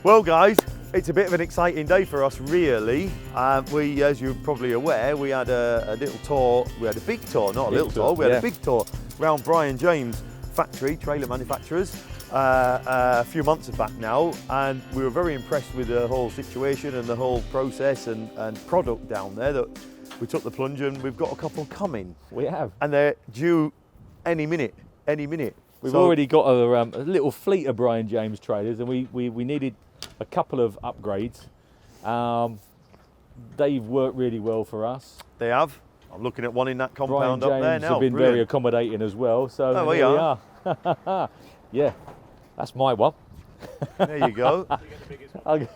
Well, guys, it's a bit of an exciting day for us, really. We, as you're probably aware, we had a little tour. We had a big tour, not a little tour. We had a big tour around Brian James' factory, trailer manufacturers, a few months back now, and we were very impressed with the whole situation and the whole process and product down there. That we took the plunge, and we've got a couple coming. We have, and they're due any minute. Any minute. We've already got a little fleet of Brian James trailers, and we needed a couple of upgrades. They've worked really well for us. They have. I'm looking at one in that compound Brian up there James now. have been very accommodating as well. So there we are. Yeah, that's my one. There you go. Well, you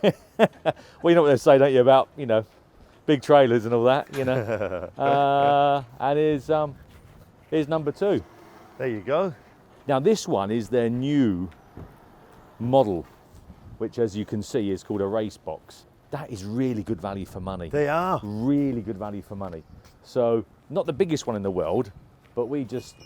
know what they say, don't you, about big trailers and all that, and here's number 2. There you go. Now this one is their new model, which, as you can see, is called a race box. That is really good value for money. They are. Really good value for money. So, not the biggest one in the world, but we just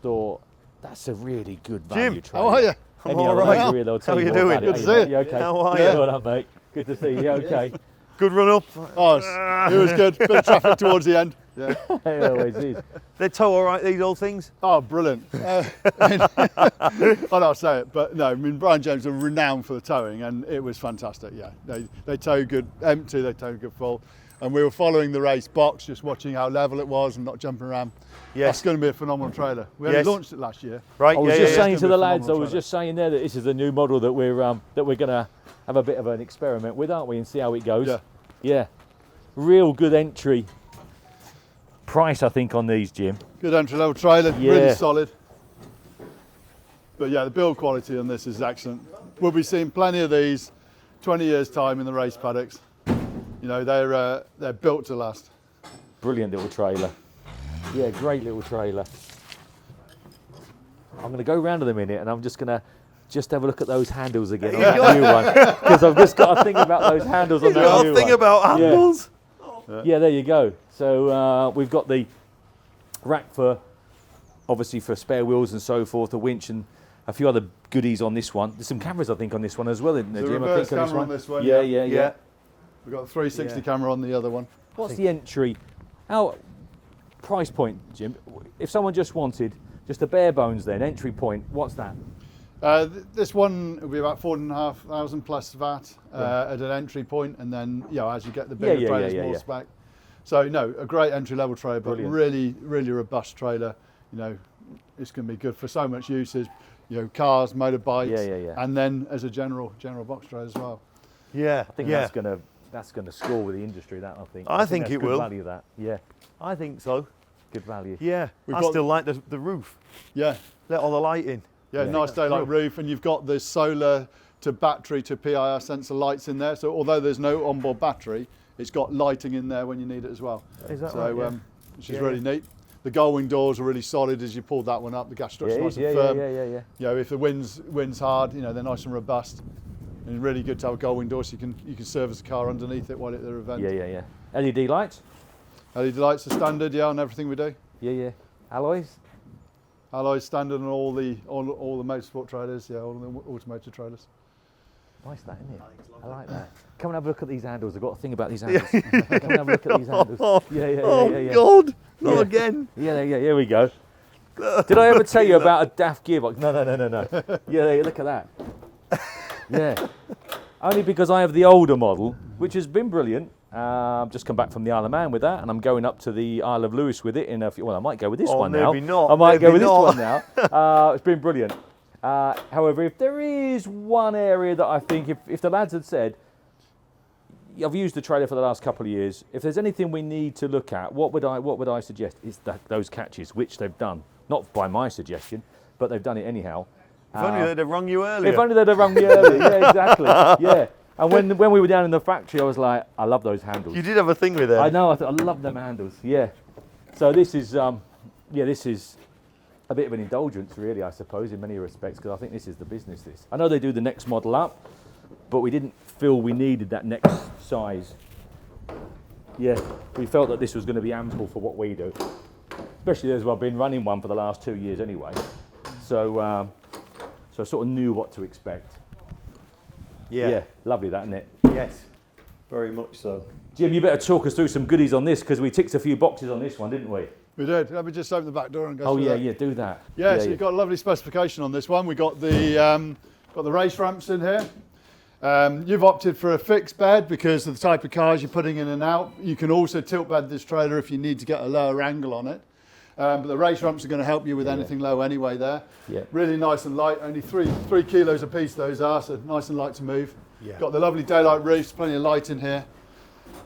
thought that's a really good value Jim, trailer. how are you? I'm all right. How are you doing? Good to see you. Okay. How are you? Well done, mate. Good to see you. Okay. Good run up. Oh, it was good. Bit of traffic towards the end. Yeah. It always is. They tow all right, these old things? Oh, brilliant. I'll say it, but no, I mean, Brian James are renowned for the towing, and it was fantastic, yeah. They tow good empty, they tow good full. And we were following the race box, just watching how level it was and not jumping around. Yes. That's going to be a phenomenal trailer. We only launched it last year. Right, I was just saying It's to gonna the be a lads, I phenomenal was trailer. just saying there that this is the new model that we're going to have a bit of an experiment with, aren't we, and see how it goes. Yeah. Yeah. Real good entry price, I think, on these, Jim. Good entry level trailer, Yeah. really solid. But yeah, the build quality on this is excellent. We'll be seeing plenty of these 20 years time in the race paddocks. They're built to last. Brilliant little trailer. Yeah, great little trailer. I'm going to go round in a minute, and I'm just going to have a look at those handles again on that new one, because I've just got to think about those handles on that new one. Got to think about handles. Yeah, there you go. So we've got the rack for, obviously, for spare wheels and so forth, a winch and a few other goodies on this one. There's some cameras, I think, on this one as well, isn't there, There's a Jim? reverse camera on this one. Yeah. We've got a 360 camera on the other one. What's the entry? How price point, Jim? If someone just wanted just a bare bones, then entry point, what's that? This one will be about 4,500 plus VAT at an entry point, and then as you get the bigger trailers, more spec. So no, a great entry level trailer, but really, really robust trailer. It's going to be good for so much uses. Cars, motorbikes, and then as a general box trailer as well. Yeah, I think that's going to score with the industry. That I think. I think it good will. Value that. Yeah, I think so. good value. Yeah, I still like the roof. Yeah. Let all the light in. Yeah, nice daylight roof, and you've got the solar to battery to PIR sensor lights in there. So although there's no onboard battery, it's got lighting in there when you need it as well. Is that so, right? which is really neat. The gull-wing doors are really solid as you pull that one up. The gas structure's nice and firm. Yeah. If the wind's hard, they're nice and robust, and really good to have a gull-wing door so you can service the car underneath it while at their event. Yeah. LED lights. LED lights are standard, on everything we do. Yeah. Alloys. Alloys standard on all the motorsport trailers, all the automotive trailers. Nice that, isn't it? I like that. Come and have a look at these handles. I've got to think about these handles. Come and have a look at these handles. Yeah. Oh God, not again. Yeah, here we go. Did I ever tell you about a daft gearbox? No. Yeah, look at that. Yeah. Only because I have the older model, which has been brilliant. I've just come back from the Isle of Man with that, and I'm going up to the Isle of Lewis with it in a few. Well, I might go with this one now. Maybe not. I might go with this one now. It's been brilliant. However, if there is one area that I think, if the lads had said, I've used the trailer for the last couple of years, if there's anything we need to look at, what would I suggest? It's those catches, which they've done. Not by my suggestion, but they've done it anyhow. If only they'd have rung you earlier. If only they'd have rung me earlier, yeah, exactly. Yeah. And when we were down in the factory, I was like, I love those handles. You did have a thing with them. I know, I love them handles, yeah. So this is a bit of an indulgence, really, I suppose, in many respects, because I think this is the business. I know they do the next model up, but we didn't feel we needed that next size. Yeah, we felt that this was going to be ample for what we do, especially as I've been running one for the last 2 years anyway. So I sort of knew what to expect. Yeah, lovely that, isn't it? Yes, very much so. Jim, you better talk us through some goodies on this, because we ticked a few boxes on this one, didn't we? We did. Let me just open the back door and go Oh through yeah, that. yeah, do that. Yeah, so you've got a lovely specification on this one. We got the race ramps in here. You've opted for a fixed bed because of the type of cars you're putting in and out. You can also tilt bed this trailer if you need to get a lower angle on it. But the race ramps are going to help you with anything low anyway there. Yeah. Really nice and light, only three kilos a piece those are, so nice and light to move. Yeah. Got the lovely daylight roofs, plenty of light in here.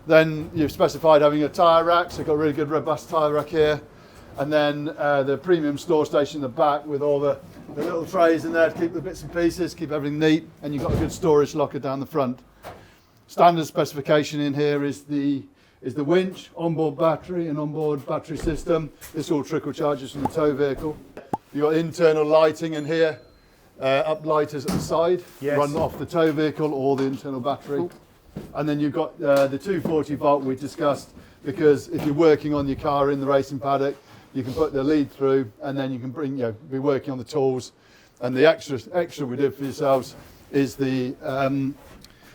Then you've specified having a tyre rack, so you've got a really good robust tyre rack here. And then the premium store station in the back with all the little trays in there to keep the bits and pieces, keep everything neat, and you've got a good storage locker down the front. Standard specification in here is the winch, onboard battery and onboard battery system. This all trickle charges from the tow vehicle. You've got internal lighting in here, up lighters at the side, run off the tow vehicle or the internal battery. And then you've got the 240 volt we discussed, because if you're working on your car in the racing paddock, you can put the lead through, and then you can be working on the tools. And the extra we did for yourselves is the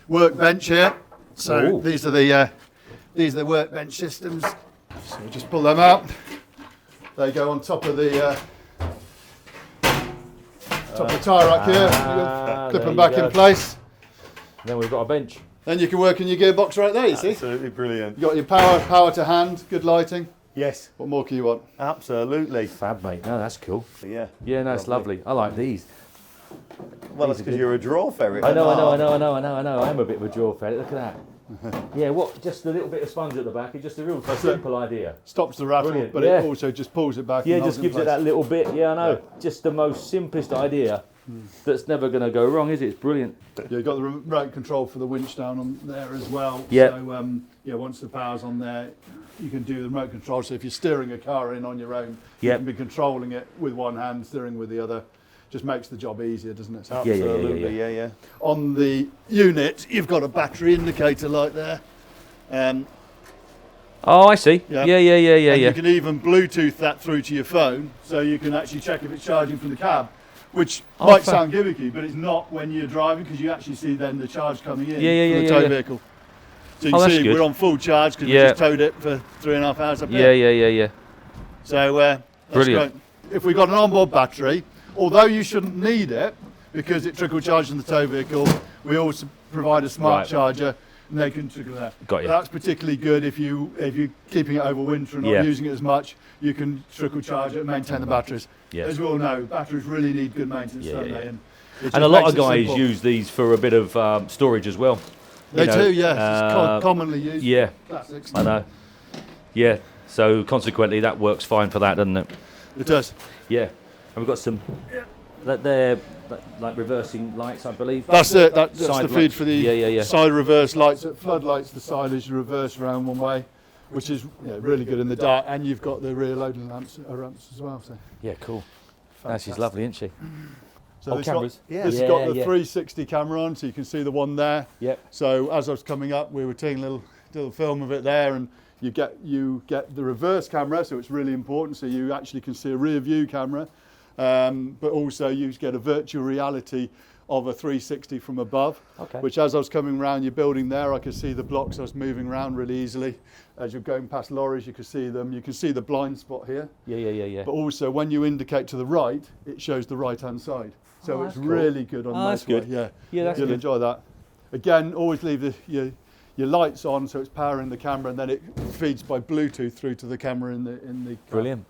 workbench here. So these are the workbench systems. So we just pull them out. They go on top of the tyre rack here. Clip them back in place. Then we've got a bench. Then you can work in your gearbox right there, you see. Absolutely brilliant. You've got your power to hand, good lighting. Yes. What more can you want? Absolutely. Fab, mate. No, that's cool. Yeah. Yeah, no, it's lovely. I like these. Well, that's because you're a draw ferret. I know. I am a bit of a draw ferret. Look at that. Yeah, what? Just a little bit of sponge at the back. It's just a real simple idea. Stops the rattle, Brilliant, but yeah. it also just pulls it back. Yeah, and just gives it that little bit. Yeah, I know. Just the most simplest idea that's never going to go wrong, is it? It's brilliant. Yeah, you've got the remote control for the winch down on there as well. Yeah. So, once the power's on there, you can do the remote control. So if you're steering a car in on your own, you can be controlling it with one hand, steering with the other. Just makes the job easier, doesn't it? So Absolutely, yeah. on the unit, you've got a battery indicator light there. Oh, I see. Yeah. Yeah. You can even Bluetooth that through to your phone, so you can actually check if it's charging from the cab, which might sound gimmicky, but it's not when you're driving, because you actually see then the charge coming in from the tow vehicle. So you can see we're on full charge because we just towed it for 3.5 hours up here. Yeah. So that's brilliant. great. If we've got an onboard battery, although you shouldn't need it because it trickle charges in the tow vehicle, we also provide a smart charger, and they can trickle there. Got you. That's particularly good if you're keeping it over winter and not using it as much. You can trickle charge it and maintain the batteries. Yes. As we all know, batteries really need good maintenance, don't they? And a lot of guys use these for a bit of storage as well. They do, yes. It's commonly used. Yeah, Classics. I know. Yeah, so consequently that works fine for that, doesn't it? It does. Yeah, and we've got some. They're like reversing lights, I believe. That's it. That's the feed for the yeah. side reverse lights. It floodlights the side as you reverse around one way, which is really good in the dark. And you've got the rear loading lamps as well. So. Yeah, cool. She's lovely, isn't she? So cameras. This has got the 360 camera on, so you can see the one there. Yep. So as I was coming up, we were taking a little film of it there, and you get the reverse camera, so it's really important. So you actually can see a rear view camera, but also you get a virtual reality of a 360 from above. Okay. Which, as I was coming around your building there, I could see the blocks. I was moving around really easily. As you're going past lorries, you can see them. You can see the blind spot here. Yeah. But also, when you indicate to the right, it shows the right-hand side. So it's really good on motorway. That's good. Yeah, that's you'll good. enjoy that. Again, always leave your lights on, so it's powering the camera, and then it feeds by Bluetooth through to the camera in the. Brilliant.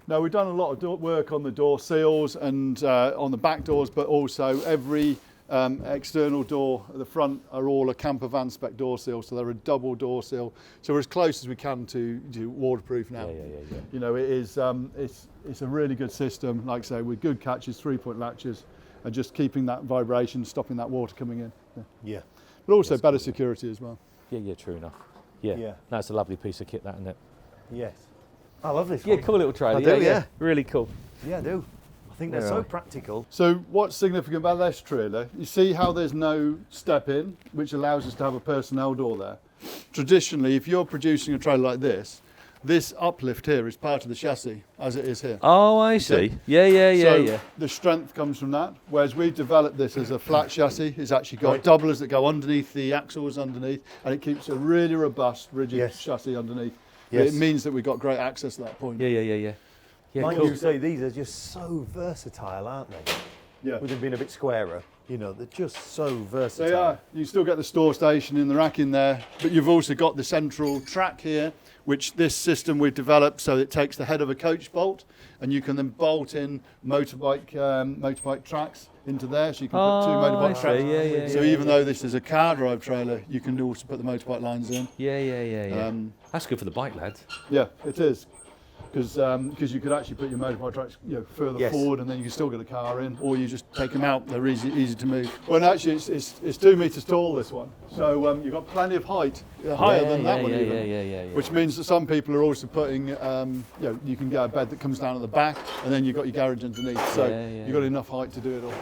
Now, we've done a lot of work on the door seals and on the back doors, but also every external door at the front are all a camper van spec door seal, so they're a double door seal. So we're as close as we can to waterproof now. Yeah. You know, it is it's a really good system, like I say, with good catches, 3-point latches, and just keeping that vibration, stopping that water coming in. Yeah. But also better security as well. Yeah, true enough. Yeah. That's a lovely piece of kit, that, isn't it? Yes. I love this Yeah, one. cool little trailer. I do, yeah. Really cool. Yeah, I do. I think they're There so are. practical. So what's significant about this trailer, you see how there's no step in, which allows us to have a personnel door there. Traditionally, if you're producing a trailer like this, This uplift here is part of the chassis, as it is here. Oh, I see. So the strength comes from that, whereas we've developed this as a flat chassis. It's actually got doublers that go underneath the axles underneath, and it keeps a really robust, rigid chassis underneath. It means that we've got great access at that point. Yeah, like cool. you say, these are just so versatile, aren't they? Yeah. With them being a bit squarer, you know, they're just so versatile. They are. You still get the store station in the rack in there, but you've also got the central track here, which this system we've developed so it takes the head of a coach bolt, and you can then bolt in motorbike tracks into there, so you can put two motorbike tracks. So even though this is a car drive trailer, you can also put the motorbike lines in. Yeah. That's good for the bike lads. Yeah, it is. Because you could actually put your motorbike tracks further forward, and then you can still get a car in, or you just take them out. They're easy to move. Well, actually, it's 2 meters tall, this one. So you've got plenty of height, higher than that one even. Which means that some people are also putting, you can get a bed that comes down at the back, and then you've got your garage underneath. So you've got enough height to do it all.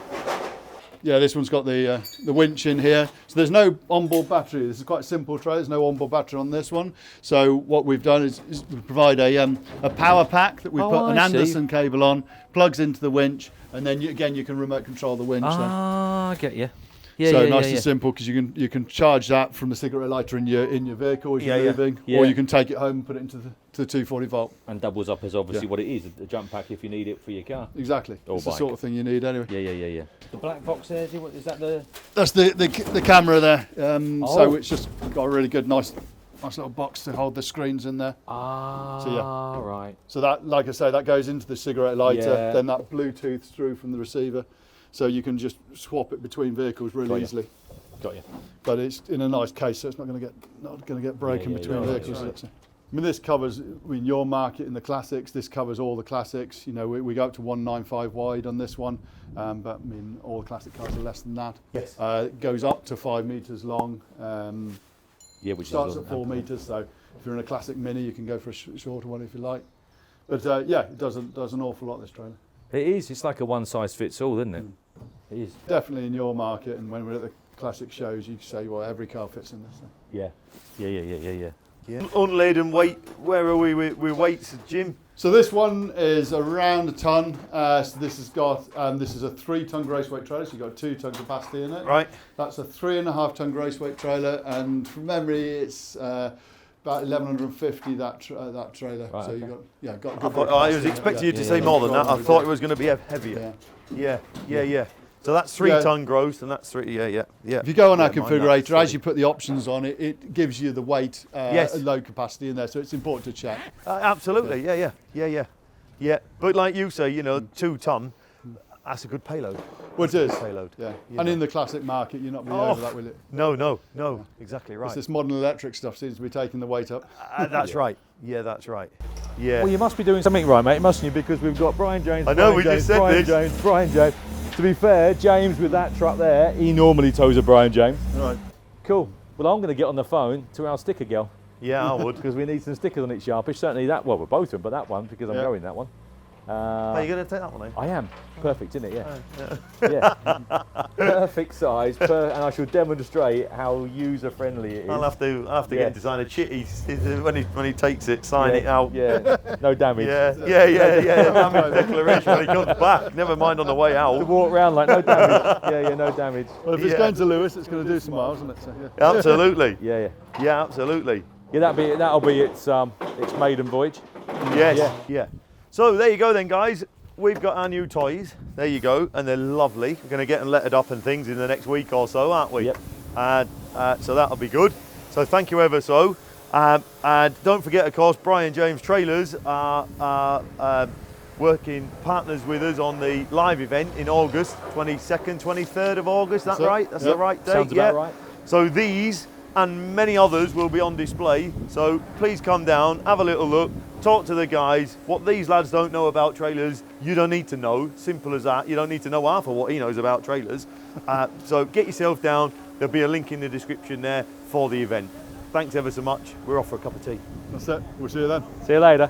Yeah, this one's got the winch in here. So there's no onboard battery. This is quite a simple tray. There's no onboard battery on this one. So what we've done is we provide a power pack that we put an Anderson cable on, plugs into the winch, and then you can remote control the winch. I get you. Nice and simple, because you can charge that from the cigarette lighter in your vehicle as you're moving, or you can take it home and put it into the 240 volt. And doubles up as obviously what it is, a jump pack if you need it for your car. Exactly. It's the sort of thing you need anyway. Yeah. The black box there, is that the? That's the camera there. So it's just got a really good, nice little box to hold the screens in there. Right. So that, like I say, that goes into the cigarette lighter. Then that Bluetooth through from the receiver. So you can just swap it between vehicles really easily. Got you. But it's in a nice case, so it's not going to get broken between vehicles. Right. I mean, this covers your market in the classics. This covers all the classics. You know, we go up to 195 wide on this one, but I mean, all the classic cars are less than that. Yes. It goes up to 5 meters long. Which starts at 4 meters. So if you're in a classic Mini, you can go for a shorter one if you like. But it does an awful lot, this trailer. It is. It's like a one size fits all, isn't it? It is. Definitely in your market, and when we're at the classic shows, you can say, well, every car fits in this thing. Yeah. Unladen weight. Where are we with weights, Jim? So this one is around a ton. So this has got this is a 3 ton gross weight trailer. So you've got 2 ton capacity in it. Right. That's a 3.5 ton gross weight trailer, and from memory, it's about 1150 that trailer. Right, so okay. you got. I was expecting you to say more than that. I thought it was going to be heavier. Yeah. So that's 3 ton gross, and that's 3. Yeah. If you go on our configurator, as you put the options on it, it gives you the weight, load capacity in there. So it's important to check. Absolutely. Yeah. But like you say, 2 ton. That's a good payload. Well, it is. Payload. Yeah. And in the classic market, you're not really over that, will it? No. Exactly right. It's this modern electric stuff seems to be taking the weight up. That's right. Yeah, that's right. Yeah. Well, you must be doing something right, mate, mustn't you? Because we've got Brian James. I know, we just said this. Brian James. To be fair, James with that truck there, he normally tows a Brian James. Right. Cool. Well, I'm going to get on the phone to our sticker girl. Yeah, I would. Because we need some stickers on it, Sharpish. Certainly that, well, we're both of them, but that one, because I'm going that one. Are you going to take that one, eh? I am. Perfect, isn't it? Yeah. Perfect size, and I shall demonstrate how user-friendly it is. I'll have to get him to sign a chitty when he takes it, sign it out. Yeah, no damage. Yeah. Damage declaration when he comes back. Never mind on the way out. To walk around like no damage. No damage. Well, if it's going to Lewis, it's going to do some miles, isn't it? So, Absolutely. Yeah, absolutely. Yeah, that'll be its maiden voyage. Yes. Yeah. So there you go then, guys. We've got our new toys. There you go, and they're lovely. We're going to get them lettered up and things in the next week or so, aren't we? Yep. So that'll be good. So thank you ever so. And don't forget, of course, Brian James Trailers are working partners with us on the live event in August, 22nd, 23rd of August. That's right? That's the right date. Sounds about right. So these and many others will be on display. So please come down, have a little look, talk to the guys. What these lads don't know about trailers, you don't need to know. Simple as that. You don't need to know half of what he knows about trailers. So get yourself down. There'll be a link in the description there for the event. Thanks ever so much. We're off for a cup of tea. That's it. We'll see you then. See you later.